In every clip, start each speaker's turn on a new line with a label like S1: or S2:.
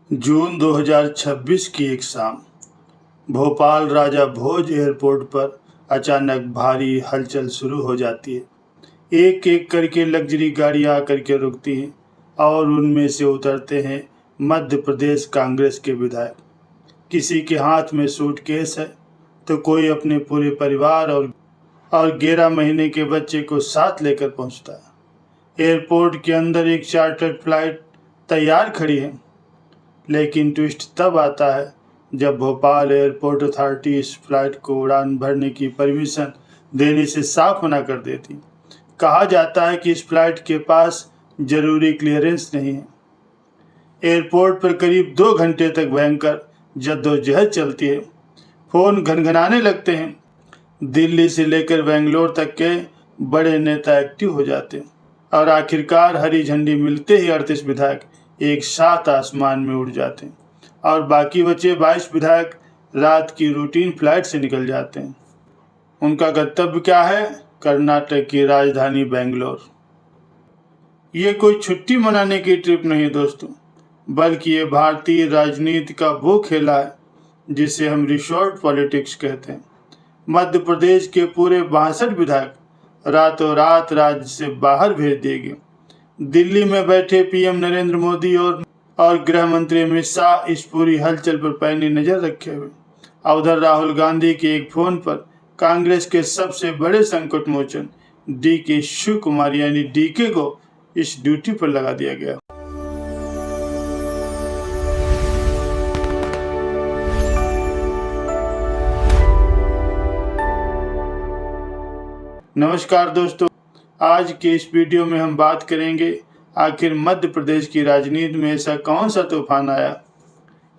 S1: जून 2026 की एक शाम भोपाल राजा भोज एयरपोर्ट पर अचानक भारी हलचल शुरू हो जाती है। एक एक करके लग्जरी गाड़ियां आकर के रुकती हैं और उनमें से उतरते हैं मध्य प्रदेश कांग्रेस के विधायक। किसी के हाथ में सूटकेस है तो कोई अपने पूरे परिवार और 11 महीने के बच्चे को साथ लेकर पहुंचता है। एयरपोर्ट के अंदर एक चार्टर्ड फ्लाइट तैयार खड़ी है, लेकिन ट्विस्ट तब आता है जब भोपाल एयरपोर्ट अथॉरिटी इस फ्लाइट को उड़ान भरने की परमिशन देने से साफ मना कर देती। कहा जाता है कि इस फ्लाइट के पास जरूरी क्लियरेंस नहीं है। एयरपोर्ट पर करीब 2 घंटे तक भयंकर जद्दोजहद चलती है। फ़ोन घनघनाने लगते हैं। दिल्ली से लेकर बेंगलोर तक के बड़े नेता एक्टिव हो जाते हैं और आखिरकार हरी झंडी मिलते ही 38 विधायक एक साथ आसमान में उड़ जाते हैं और बाकी बचे 22 विधायक रात की रूटीन फ्लाइट से निकल जाते हैं। उनका गंतव्य क्या है? कर्नाटक की राजधानी बेंगलोर। ये कोई छुट्टी मनाने की ट्रिप नहीं दोस्तों, बल्कि ये भारतीय राजनीति का वो खेला है जिसे हम रिसोर्ट पॉलिटिक्स कहते हैं। मध्य प्रदेश के पूरे 62 विधायक रातों रात राज्य से बाहर भेज दिए गए। दिल्ली में बैठे पीएम नरेंद्र मोदी और गृह मंत्री अमित शाह इस पूरी हलचल पर पैनी नजर रखे हुए। और उधर राहुल गांधी के एक फोन पर कांग्रेस के सबसे बड़े संकट मोचन डीके शिव कुमार यानी डीके को इस ड्यूटी पर लगा दिया गया। नमस्कार दोस्तों, आज के इस वीडियो में हम बात करेंगे आखिर मध्य प्रदेश की राजनीति में ऐसा कौन सा तूफान आया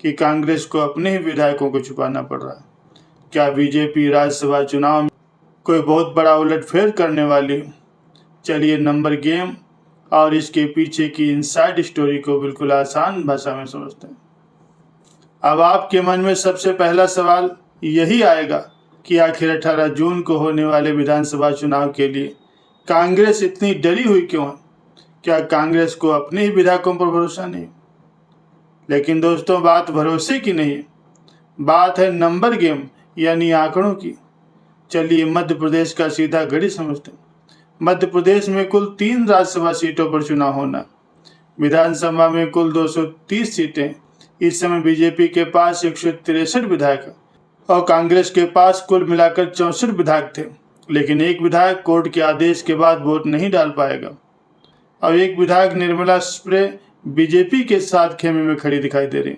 S1: कि कांग्रेस को अपने ही विधायकों को छुपाना पड़ रहा है। क्या बीजेपी राज्यसभा चुनाव में कोई बहुत बड़ा उलटफेर करने वाली है? चलिए नंबर गेम और इसके पीछे की इनसाइड स्टोरी को बिल्कुल आसान भाषा में समझते हैं। अब आपके मन में सबसे पहला सवाल यही आएगा कि आखिर 18 जून को होने वाले विधानसभा चुनाव के लिए कांग्रेस इतनी डरी हुई क्यों है? क्या कांग्रेस को अपने ही विधायकों पर भरोसा नहीं? लेकिन दोस्तों, बात भरोसे की नहीं है, बात है नंबर गेम यानी आंकड़ों की। चलिए मध्य प्रदेश का सीधा गणित समझते हैं। मध्य प्रदेश में कुल 3 राज्यसभा सीटों पर चुनाव होना। विधानसभा में कुल 230 सीटें। इस समय बीजेपी के पास 163 विधायक है और कांग्रेस के पास कुल मिलाकर 64 विधायक थे, लेकिन एक विधायक कोर्ट के आदेश के बाद वोट नहीं डाल पाएगा और एक विधायक निर्मला स्प्रे बीजेपी के साथ खेमे में खड़ी दिखाई दे रही।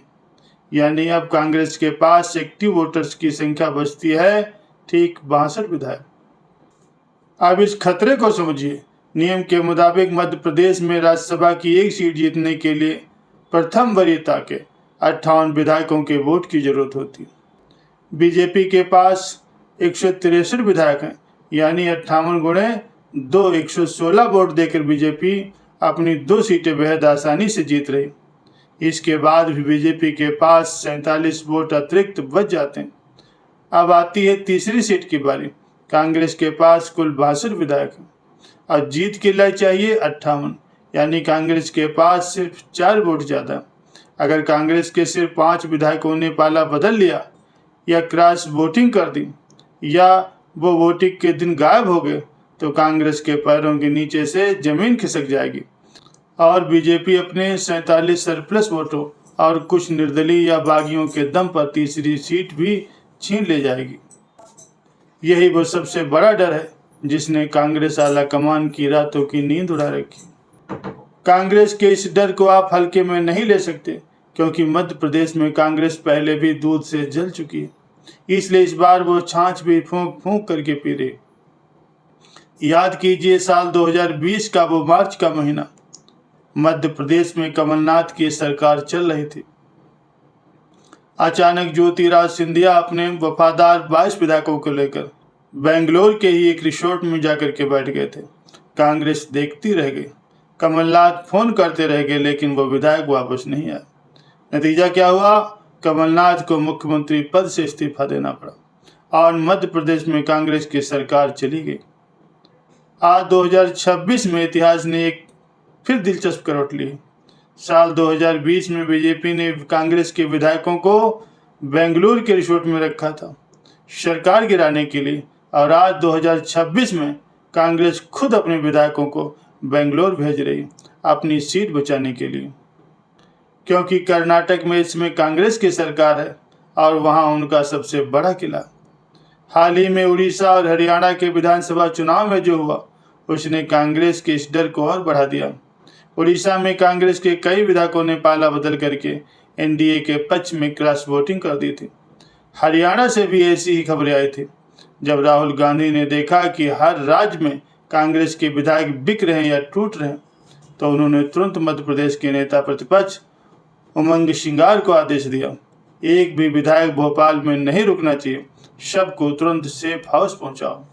S1: यानी अब कांग्रेस के पास एक्टिव वोटर्स की संख्या बचती है ठीक 62 विधायक। अब इस खतरे को समझिए। नियम के मुताबिक मध्य प्रदेश में राज्यसभा की एक सीट जीतने के लिए प्रथम वरीयता के 58 विधायकों के वोट की जरूरत होती है। बीजेपी के पास 163 विधायक हैं, यानी 58 गुणे 2 116 वोट देकर बीजेपी अपनी 2 सीटें बेहद आसानी से जीत रही। इसके बाद भी बीजेपी के पास 47 वोट अतिरिक्त बच जाते हैं। अब आती है तीसरी सीट की बारी। कांग्रेस के पास कुल 62 विधायक हैं और जीत के लिए चाहिए 58, यानी कांग्रेस के पास सिर्फ 4 वोट ज़्यादा। अगर कांग्रेस के सिर्फ 5 विधायकों ने पाला बदल लिया या क्रॉस वोटिंग कर दी या वो वोटिंग के दिन गायब हो गए तो कांग्रेस के पैरों के नीचे से जमीन खिसक जाएगी और बीजेपी अपने 47 सरप्लस वोटों और कुछ निर्दलीय या बागियों के दम पर तीसरी सीट भी छीन ले जाएगी। यही वो सबसे बड़ा डर है जिसने कांग्रेस आला कमान की रातों की नींद उड़ा रखी। कांग्रेस के इस डर को आप हल्के में नहीं ले सकते, क्योंकि मध्य प्रदेश में कांग्रेस पहले भी दूध से जल चुकी है। इसलिए इस बार वो छाछ भी फूंक फूंक करके पी रही। याद कीजिए साल 2020 का वो मार्च का महीना। मध्य प्रदेश में कमलनाथ की सरकार चल रही थी। अचानक ज्योतिराज सिंधिया अपने वफादार 22 विधायकों को लेकर बेंगलोर के ही एक रिसोर्ट में जाकर के बैठ गए थे। कांग्रेस देखती रह गई। कमलनाथ फोन करते रह गए, लेकिन वो विधायक वापस नहीं आए। नतीजा क्या हुआ? कमलनाथ को मुख्यमंत्री पद से इस्तीफा देना पड़ा और मध्य प्रदेश में कांग्रेस की सरकार चली गई। आज 2026 में इतिहास ने एक फिर दिलचस्प करवट ली। साल 2020 में बीजेपी ने कांग्रेस के विधायकों को बेंगलुरु के रिसोर्ट में रखा था सरकार गिराने के लिए, और आज 2026 में कांग्रेस खुद अपने विधायकों को बेंगलुरु भेज रही अपनी सीट बचाने के लिए, क्योंकि कर्नाटक में इसमें कांग्रेस की सरकार है और वहां उनका सबसे बड़ा किला। हाल ही में उड़ीसा और हरियाणा के विधानसभा चुनाव में जो हुआ उसने कांग्रेस के इस डर को और बढ़ा दिया। उड़ीसा में कांग्रेस के कई विधायकों ने पाला बदल करके एनडीए के पक्ष में क्रॉस वोटिंग कर दी थी। हरियाणा से भी ऐसी ही खबरें आई थी। जब राहुल गांधी ने देखा कि हर राज्य में कांग्रेस के विधायक बिक रहे हैं या टूट रहे हैं, तो उन्होंने तुरंत मध्य प्रदेश के नेता प्रतिपक्ष उमंग सिंगार को आदेश दिया, एक भी विधायक भोपाल में नहीं रुकना चाहिए, सबको तुरंत सेफ हाउस पहुंचाओ।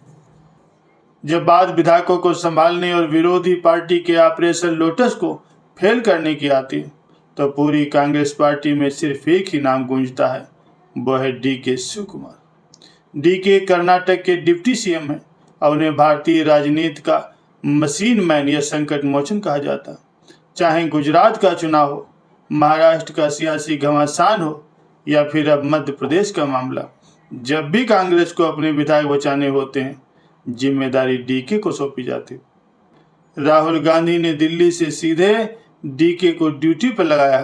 S1: जब बात विधायकों को संभालने और विरोधी पार्टी के ऑपरेशन लोटस को फेल करने की आती है, तो पूरी कांग्रेस पार्टी में सिर्फ एक ही नाम गूंजता है, वो है डीके शिवकुमार। डीके कर्नाटक के डिप्टी सीएम हैं और उन्हें भारतीय राजनीति का मशीन मैन या संकट मोचन कहा जाता है। चाहे गुजरात का चुनाव हो, महाराष्ट्र का सियासी घमासान हो या फिर अब मध्य प्रदेश का मामला, जब भी कांग्रेस को अपने विधायक बचाने होते हैं, जिम्मेदारी डीके को सौंपी जाती। राहुल गांधी ने दिल्ली से सीधे डीके को ड्यूटी पर लगाया।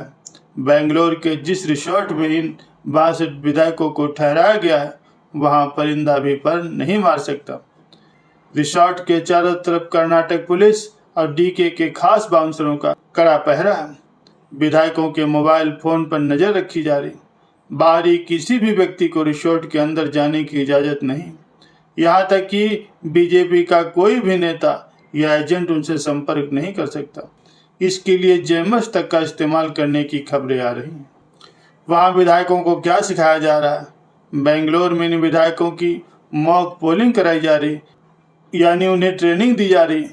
S1: बेंगलोर के जिस रिसोर्ट में इन 62 विधायकों को ठहराया गया है, वहां परिंदा भी पर नहीं मार सकता। रिसोर्ट के चारों तरफ कर्नाटक पुलिस और डीके के खास बाउंसरों का कड़ा पहरा है। विधायकों के मोबाइल फोन पर नजर रखी जा रही। बाहरी किसी भी व्यक्ति को रिसोर्ट के अंदर जाने की इजाजत नहीं। यहाँ तक कि बीजेपी का कोई भी नेता या एजेंट उनसे संपर्क नहीं कर सकता। इसके लिए जेमस तक का इस्तेमाल करने की खबरें आ रही हैं। वहाँ विधायकों को क्या सिखाया जा रहा है? बेंगलोर में इन विधायकों की मॉक पोलिंग कराई जा रही, यानी उन्हें ट्रेनिंग दी जा रही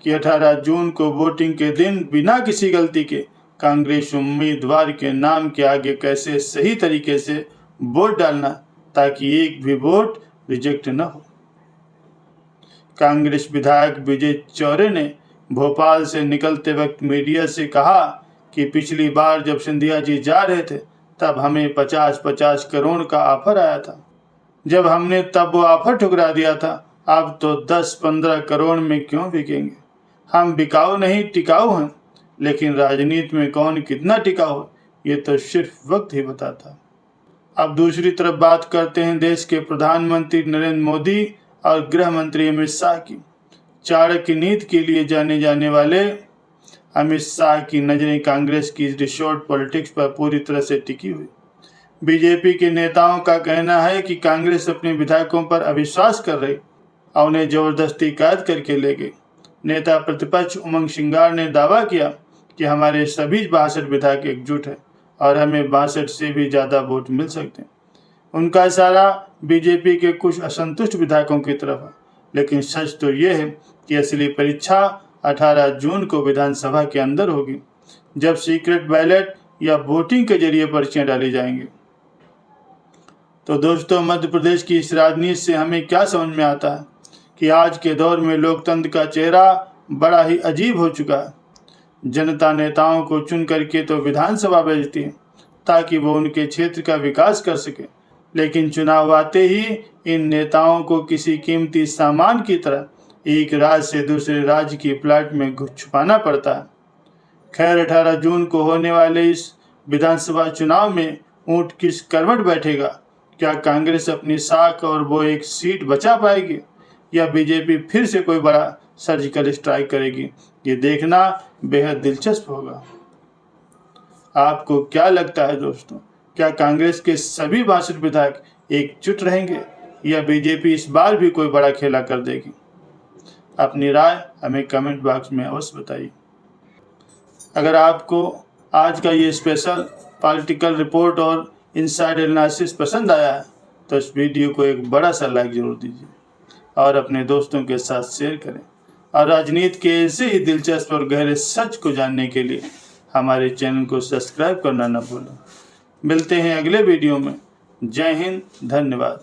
S1: कि 18 जून को वोटिंग के दिन बिना किसी गलती के कांग्रेस उम्मीदवार के नाम के आगे कैसे सही तरीके से वोट डालना, ताकि एक भी वोट रिजेक्ट न हो। कांग्रेस विधायक विजय चौरे ने भोपाल से निकलते वक्त मीडिया से कहा कि पिछली बार जब सिंधिया जी जा रहे थे तब हमें 50-50 करोड़ का ऑफर आया था। जब हमने तब वो ऑफर ठुकरा दिया था, अब तो 10-15 करोड़ में क्यों बिकेंगे? हम बिकाऊ नहीं टिकाऊ हैं, लेकिन राजनीति में कौन कितना टिकाऊ ये तो सिर्फ वक्त ही बताता। अब दूसरी तरफ बात करते हैं देश के प्रधानमंत्री नरेंद्र मोदी और गृह मंत्री अमित शाह की। चाणक्य नीति के लिए जाने जाने वाले अमित शाह की नजरें कांग्रेस की रिसोर्ट पॉलिटिक्स पर पूरी तरह से टिकी हुई। बीजेपी के नेताओं का कहना है कि कांग्रेस अपने विधायकों पर अविश्वास कर रही और उन्हें जबरदस्ती कैद करके ले गई। नेता प्रतिपक्ष उमंग सिंगार ने दावा किया कि हमारे सभी 62 विधायक एकजुट हैं और हमें 62 से भी ज़्यादा वोट मिल सकते हैं। उनका इशारा बीजेपी के कुछ असंतुष्ट विधायकों की तरफ है, लेकिन सच तो ये है कि असली परीक्षा 18 जून को विधानसभा के अंदर होगी, जब सीक्रेट बैलेट या वोटिंग के जरिए पर्चियां डाली जाएंगी। तो दोस्तों, मध्य प्रदेश की इस राजनीति से हमें क्या समझ में आता है कि आज के दौर में लोकतंत्र का चेहरा बड़ा ही अजीब हो चुका है। जनता नेताओं को चुन करके तो विधानसभा भेजती है ताकि वो उनके क्षेत्र का विकास कर सके, लेकिन चुनाव आते ही इन नेताओं को किसी कीमती सामान की तरह एक राज्य से दूसरे राज्य की प्लाट में छुपाना पड़ता है। खैर, 18 जून को होने वाले इस विधानसभा चुनाव में ऊंट किस करवट बैठेगा? क्या कांग्रेस अपनी साख और वो एक सीट बचा पाएगी या बीजेपी फिर से कोई बड़ा सर्जिकल स्ट्राइक करेगी? ये देखना बेहद दिलचस्प होगा। आपको क्या लगता है दोस्तों, क्या कांग्रेस के सभी 62 विधायक एकजुट रहेंगे या बीजेपी इस बार भी कोई बड़ा खेला कर देगी? अपनी राय हमें कमेंट बॉक्स में अवश्य बताइए। अगर आपको आज का ये स्पेशल पॉलिटिकल रिपोर्ट और इनसाइड एनालिसिस पसंद आया है तो इस वीडियो को एक बड़ा सा लाइक जरूर दीजिए और अपने दोस्तों के साथ शेयर करें। और राजनीति के ऐसे ही दिलचस्प और गहरे सच को जानने के लिए हमारे चैनल को सब्सक्राइब करना न भूलें। मिलते हैं अगले वीडियो में। जय हिंद, धन्यवाद।